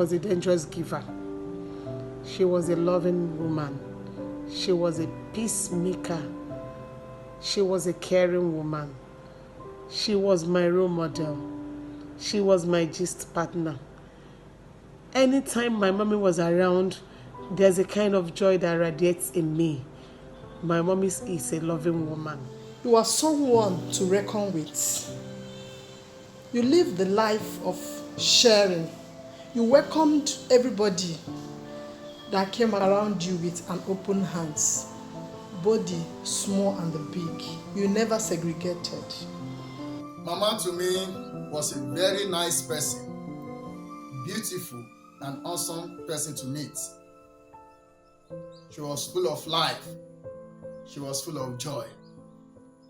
was a dangerous giver. She was a loving woman. She was a peacemaker. She was a caring woman. She was my role model. She was my gist partner. Anytime my mommy was around, there's a kind of joy that radiates in me. My mommy is a loving woman. You are someone to reckon with. You live the life of sharing. You welcomed everybody that came around you with an open hands. Both the small and the big. You never segregated. Mama to me was a very nice person, beautiful and awesome person to meet. She was full of life. She was full of joy.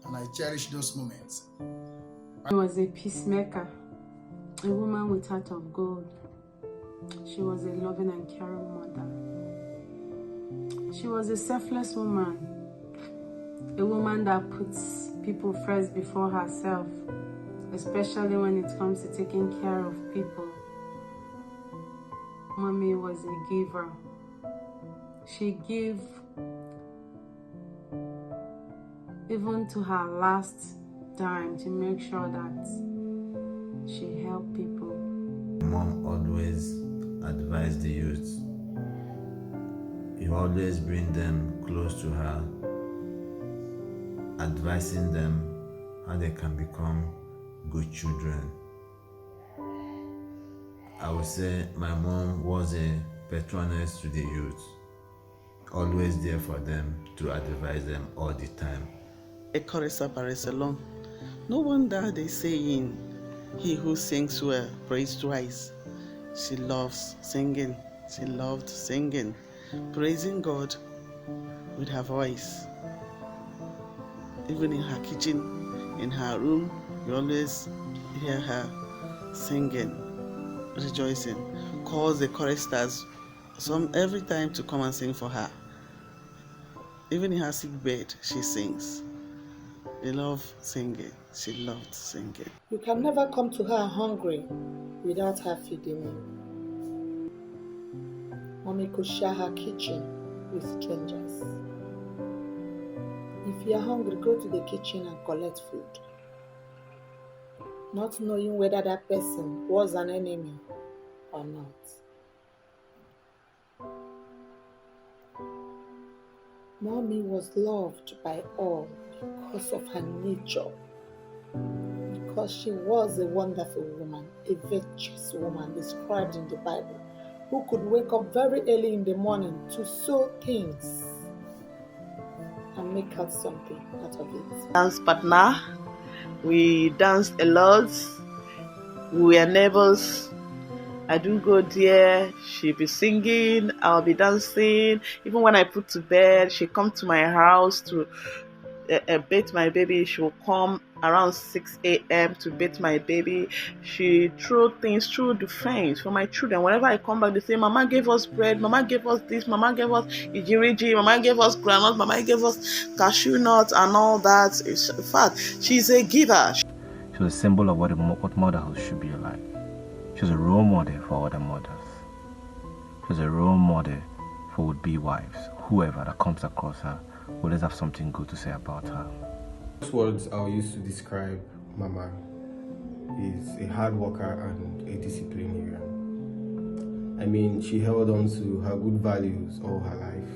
And I cherish those moments. She was a peacemaker, a woman with heart of gold. She was a loving and caring mother. She was a selfless woman, a woman that puts people first before herself, especially when it comes to taking care of people. Mommy was a giver. She gave even to her last dime to make sure that she helped people. Mom always advised the youth. You always bring them close to her, advising them how they can become good children. I would say my mom was a patroness to the youth, always there for them to advise them all the time. A chorister Barisalon. No wonder they saying, he who sings well prays twice. She loves singing. She loved singing, praising God with her voice. Even in her kitchen, in her room, you always hear her singing, rejoicing. Calls the choristers every time to come and sing for her. Even in her sick bed, she sings. They love singing. She loved singing. You can never come to her hungry without her feeding you. Mommy could share her kitchen with strangers. If you are hungry, go to the kitchen and collect food, not knowing whether that person was an enemy or not. Mommy was loved by all because of her nature, because she was a wonderful woman, a virtuous woman described in the Bible, who could wake up very early in the morning to sow things and make out something out of it. Dance partner, we danced a lot. We were neighbors. I do go there, she'll be singing, I'll be dancing. Even when I put to bed, she come to my house to bathe my baby. She will come around 6 a.m. to bathe my baby. She throw things through the fence for my children. Whenever I come back, they say, Mama gave us bread, Mama gave us this, Mama gave us ijiriji, Mama gave us granite, Mama gave us cashew nuts and all that. In fact, she's a giver. She was a symbol of what motherhood should be like. She was a role model for other mothers. She was a role model for would-be wives. Whoever that comes across her will always have something good to say about her. Those words I will use to describe Mama is a hard worker and a disciplinarian. I mean, she held on to her good values all her life.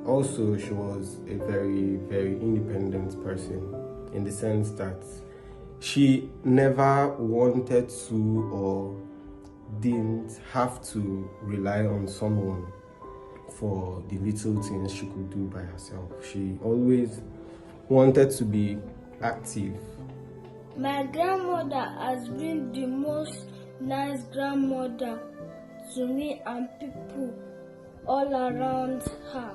Also, she was a very, very independent person in the sense that she never wanted to or didn't have to rely on someone for the little things she could do by herself. She always wanted to be active. My grandmother has been the most nice grandmother to me and people all around her.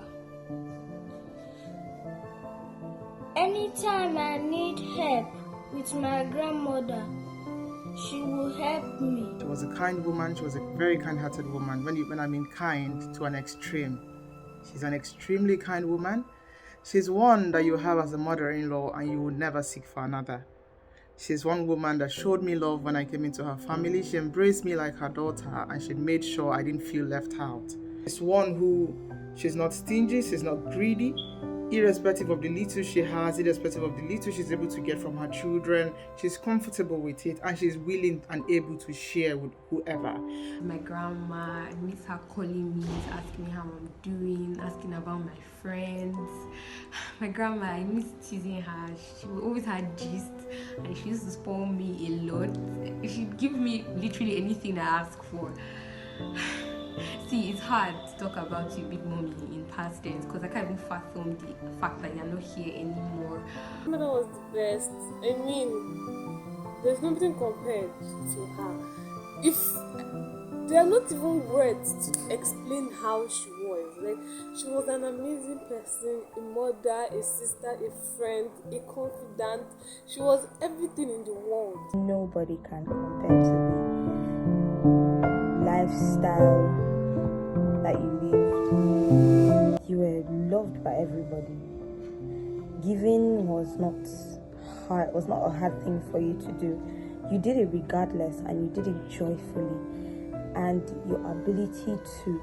Anytime I need help with my grandmother, she will help me. She was a kind woman. She was a very kind-hearted woman. When I mean kind to an extreme, she's an extremely kind woman. She's one that you have as a mother-in-law and you would never seek for another. She's one woman that showed me love when I came into her family. She embraced me like her daughter, and she made sure I didn't feel left out. She's one who, she's not stingy, she's not greedy. Irrespective of the little she has, irrespective of the little she's able to get from her children, she's comfortable with it, and she's willing and able to share with whoever. My grandma, I miss her calling me, asking me how I'm doing, asking about my friends. My grandma, I miss teasing her. She always had gist, and she used to spoil me a lot. She'd give me literally anything I ask for. See, it's hard to talk about you, big mommy, in past tense because I can't even fathom the fact that you're not here anymore. My mother was the best. I mean, there's nothing compared to her. If there are not even words to explain how she was. Like, she was an amazing person, a mother, a sister, a friend, a confidant. She was everything in the world. Nobody can compare to the lifestyle that you lived. You were loved by everybody. Giving was not hard, was not a hard thing for you to do. You did it regardless, and you did it joyfully. And your ability to,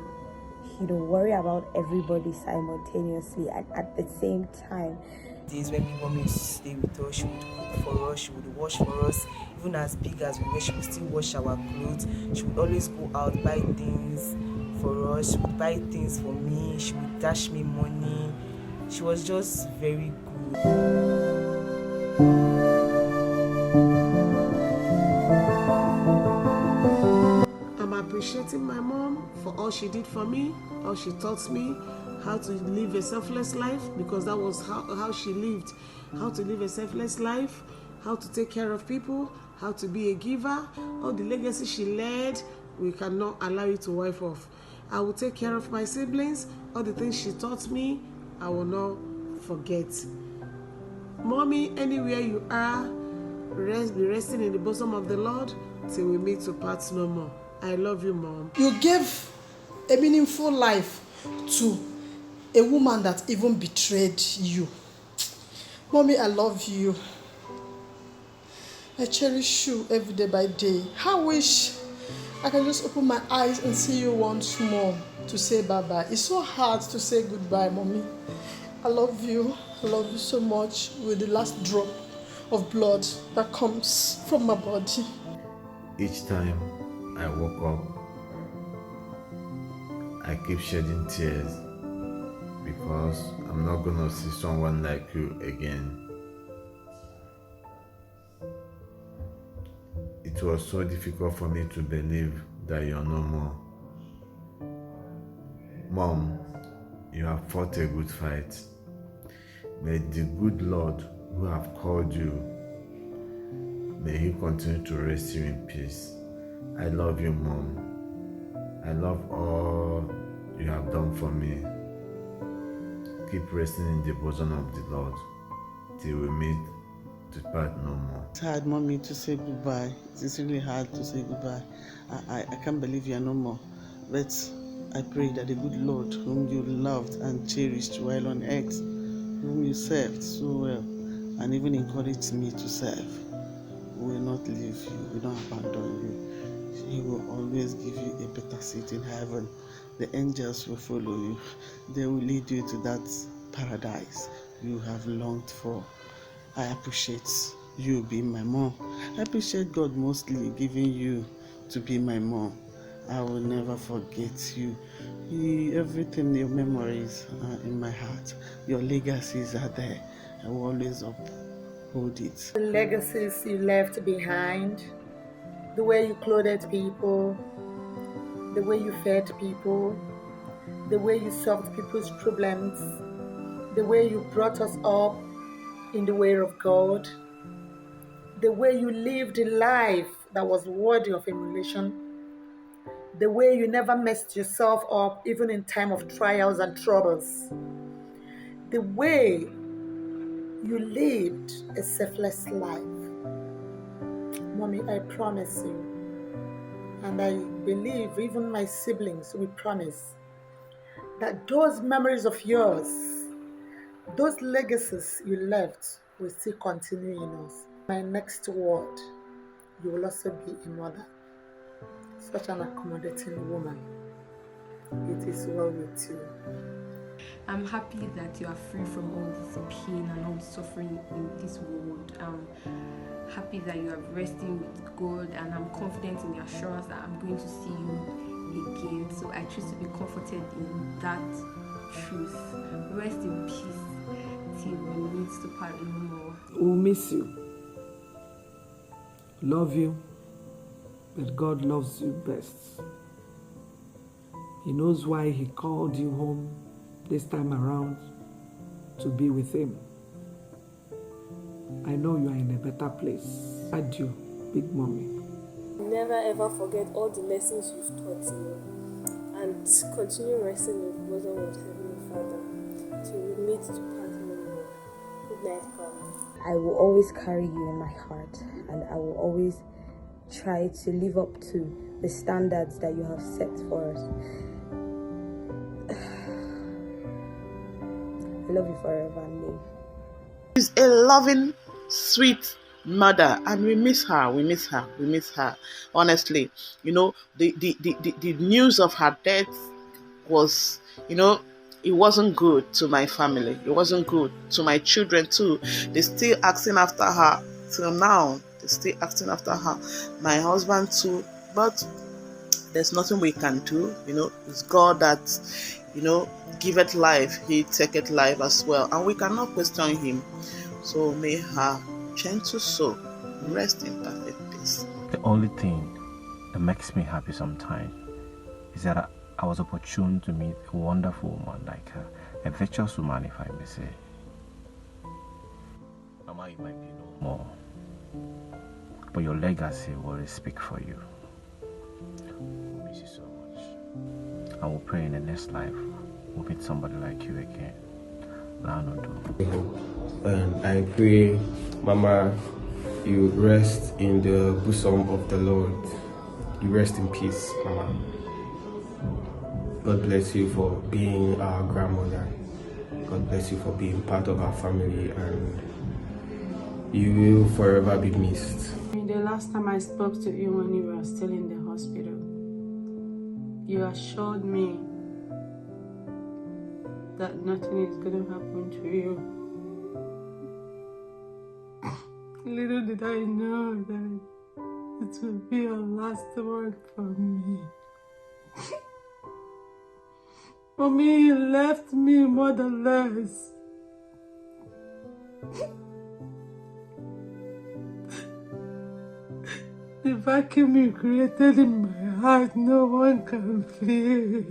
worry about everybody simultaneously and at the same time. Days when my mom used to stay with us, she would cook for us, she would wash for us. Even as big as we were, she would still wash our clothes. She would always go out, buy things for us. She would buy things for me. She would dash me money. She was just very good. I'm appreciating my mom for all she did for me, how she taught me how to live a selfless life, because that was how she lived, how to live a selfless life, how to take care of people, how to be a giver. All the legacy she led, we cannot allow it to wipe off. I will take care of my siblings. All the things she taught me, I will not forget. Mommy, anywhere you are, be resting in the bosom of the Lord till we meet to part no more. I love you, Mom. You gave a meaningful life to a woman that even betrayed you. Mommy, I love you. I cherish you every day by day. I wish I can just open my eyes and see you once more to say bye-bye. It's so hard to say goodbye, Mommy. I love you. I love you so much with the last drop of blood that comes from my body. Each time I woke up, I keep shedding tears because I'm not gonna see someone like you again. It was so difficult for me to believe that you're no more. Mom, you have fought a good fight. May the good Lord who have called you, may He continue to rest you in peace. I love you, Mom. I love all you have done for me. Keep resting in the bosom of the Lord till we meet to part no more. It's hard, Mommy, to say goodbye. It's really hard to say goodbye. I can't believe you're no more. But I pray that the good Lord, whom you loved and cherished while on earth, whom you served so well, and even encouraged me to serve, will not leave you, will not abandon you. He will always give you a better seat in heaven. The angels will follow you. They will lead you to that paradise you have longed for. I appreciate you being my mom. I appreciate God mostly giving you to be my mom. I will never forget you. Everything, your memories are in my heart. Your legacies are there. I will always uphold it. The legacies you left behind, the way you clothed people, the way you fed people, the way you solved people's problems, the way you brought us up in the way of God, the way you lived a life that was worthy of emulation, the way you never messed yourself up even in time of trials and troubles, the way you lived a selfless life. Mommy, I promise you, and I believe even my siblings will promise, that those memories of yours, those legacies you left will still continue in us. My next word, you will also be a mother. Such an accommodating woman. It is well with you. I'm happy that you are free from all this pain and all the suffering in this world. I'm happy that you are resting with God, and I'm confident in the assurance that I'm going to see you again. So I choose to be comforted in that truth. Rest in peace till we meet to part no more. We'll miss you. Love you, but God loves you best. He knows why He called you home this time around, to be with Him. I know you are in a better place. Adieu, Big Mommy. Never ever forget all the lessons you've taught me, and continue resting in the bosom of Heavenly Father till we meet to part no more. Good night, God. I will always carry you in my heart, and I will always try to live up to the standards that you have set for us. I love you forever, Name. She's a loving, sweet mother, and we miss her. We miss her. We miss her. Honestly, the news of her death was, it wasn't good to my family. It wasn't good to my children too. They're still asking after her till now. They're still asking after her. My husband too. But there's nothing we can do. It's God that, giveth life. He taketh life as well. And we cannot question Him. So may her gentle soul rest in perfect peace. The only thing that makes me happy sometimes is that I was opportune to meet a wonderful woman like her, a virtuous woman, if I may say. Mama, you might be no more, but your legacy will always speak for you. We miss you so much. I will pray in the next life we'll meet somebody like you again. And I pray, Mama, you rest in the bosom of the Lord. You rest in peace, Mama. God bless you for being our grandmother. God bless you for being part of our family, and you will forever be missed. The last time I spoke to you when you were still in the hospital, you assured me that nothing is going to happen to you. Little did I know that it will be your last word for me. Mommy, you left me motherless. The vacuum you created in my heart, no one can fill.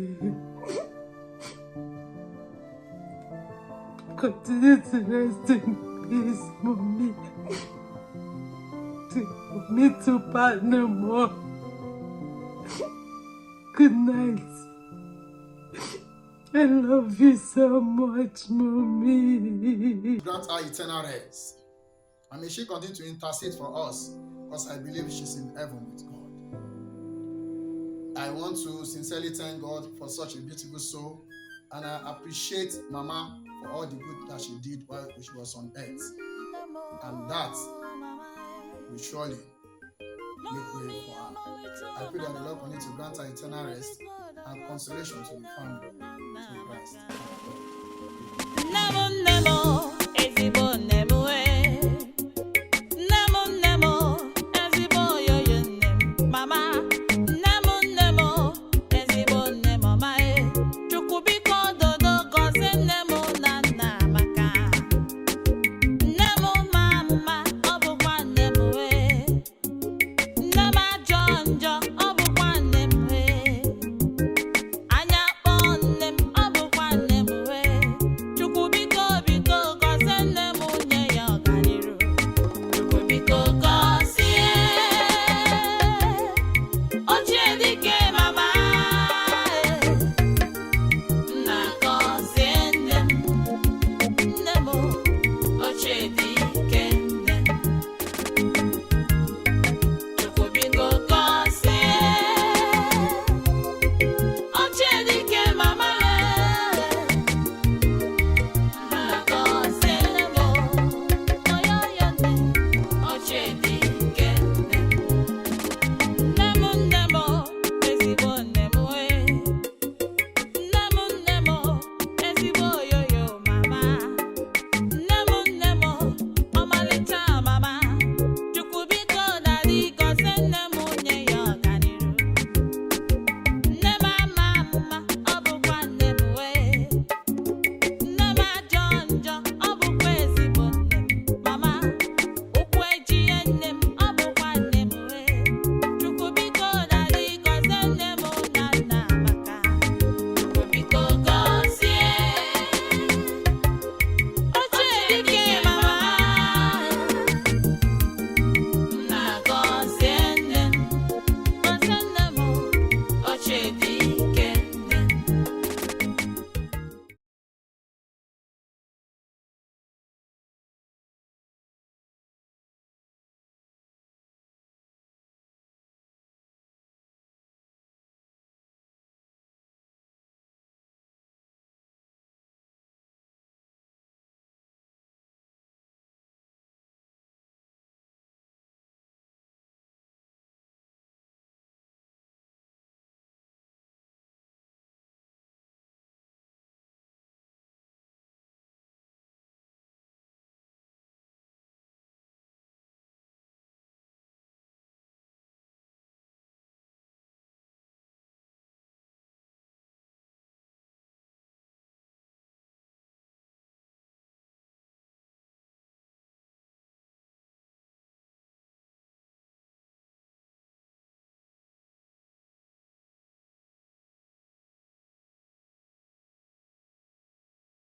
Continue to rest in peace, Mommy. For me to part no more. Good night. I love you so much, Mommy. Grant her eternal rest. And may she continue to intercede for us, because I believe she's in heaven with God. I want to sincerely thank God for such a beautiful soul, and I appreciate Mama for all the good that she did while she was on earth. And that will surely make way for her. I pray that the Lord continue to grant her eternal rest and consolation to the family through Christ.